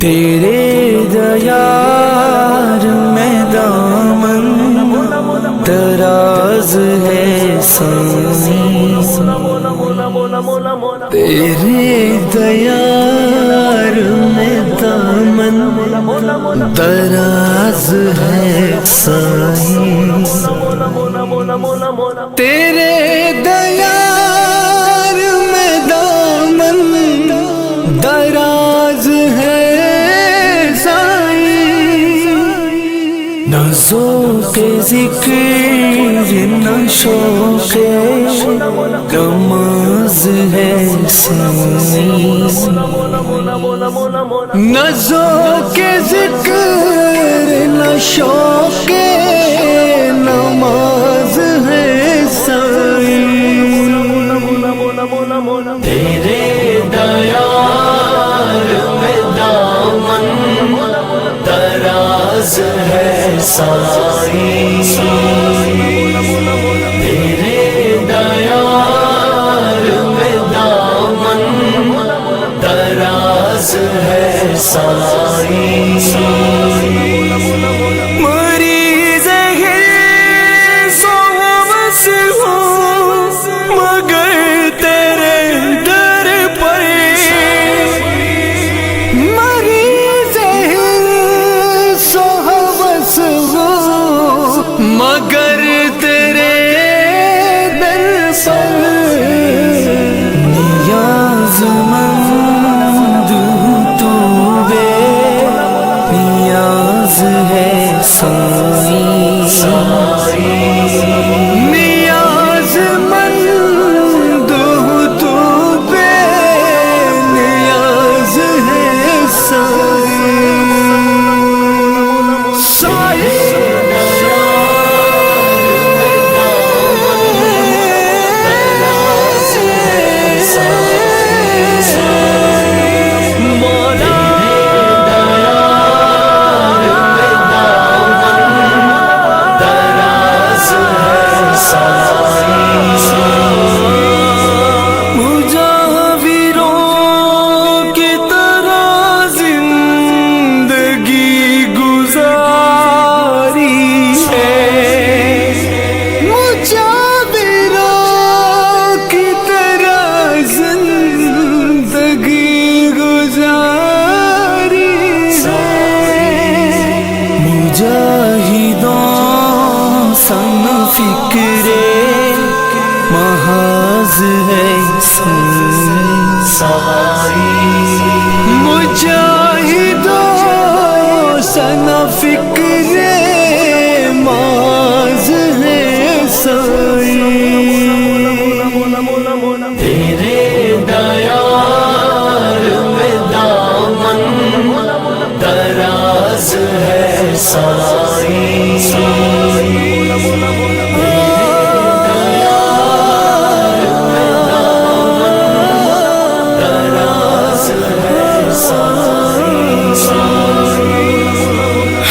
تیرے دیار میں دامن دراز ہے سانی، تیرے دیار میں دامن دراز ہے سانی، تیرے دیار میں دامن دراز ہے نہ ذوق ذکر نہ شوق نماز ہے سانی، نہ ذوق ذکر نہ شوق نماز ہے سانی، تیرے دیار میں دامن دراز ہے سائی، تیرے دیار میں دامن دراز ہے سائی، مریض ہے سو بس ہوں مگر تیرے در پر، مریض ہے سو بس ہوں مگر تیرے در پر، نیاز مند تو بے نیاز ہے سائی، نیاز مند تو بے نیاز ہے سائی، فکرے محاذ ہے سائی، مجاہدوں سنا فکرے محاذ ہے سائی، تیرے دیار میں دامن دراز ہے سائی،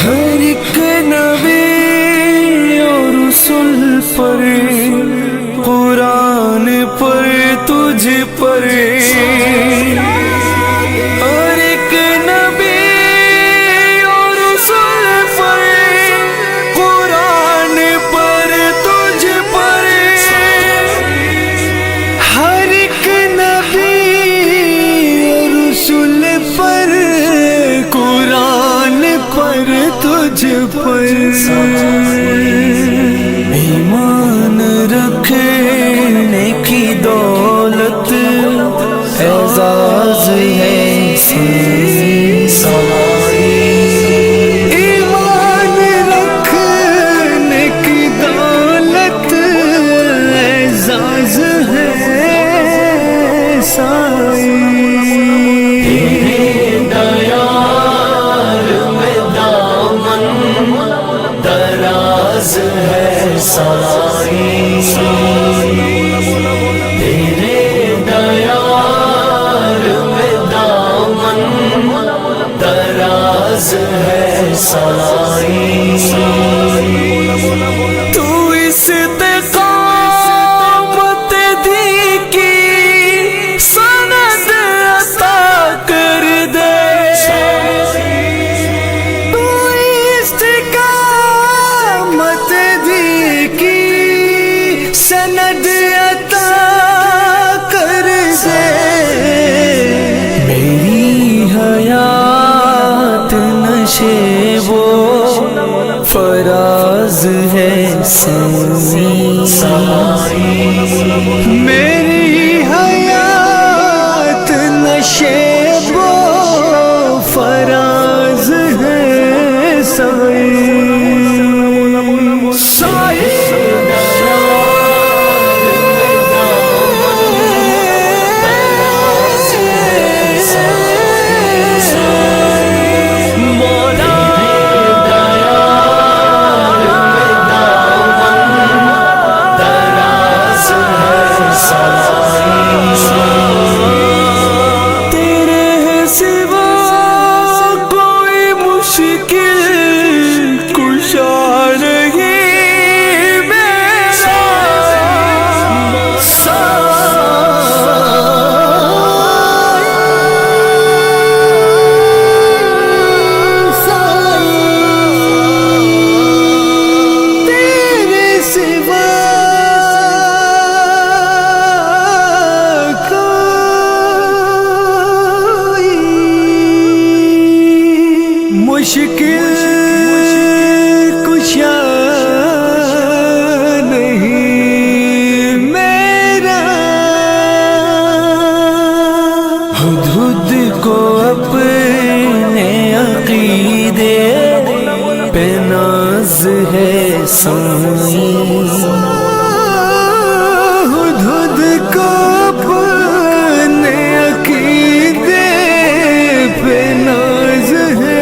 ہر ایک نبی اور رسول پر قرآن پر تجھ پر، ہر ایک نبی اور رسول پر قرآن پر تجھ پر، ہر ایک نبی اور رسول پر قرآن پر تجھ پر، ایمان رکھنے کی دولت اعزاز ہے سائی، ایمان رکھنے کی دولت اعزاز ہے سائی، دراز ہے سائی، تیرے دیار میں دامن دراز ہے سائی، تو استقامت دی کی سند عطا کر دے، سائی میری حیات نشیب و فراز ہے سائی مشکل کشا نہیں میرا ہدہد کو اپنے عقیدے پہ ناز ہے سائیں ہدہد کو اپنے عقیدے پہ ناز ہے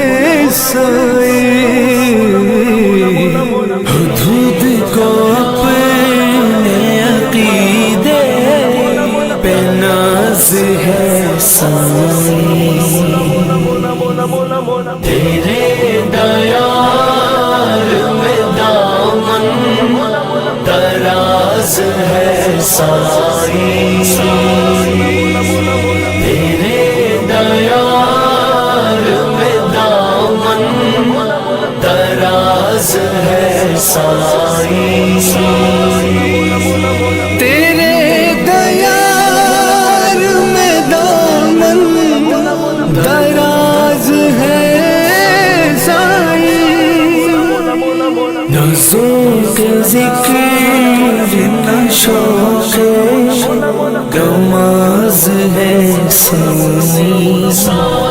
ہدہد کو اپنے عقیدے پہ ناز ہے سائیں تیرے دیار میں دامن دراز ہے سائیں تیرے دیار میں دامن دراز ہے سائیں تیرے دیار میں دامن دراز ہے سائی نظروں کے ذکر نہ شوق گماز ہے سائیں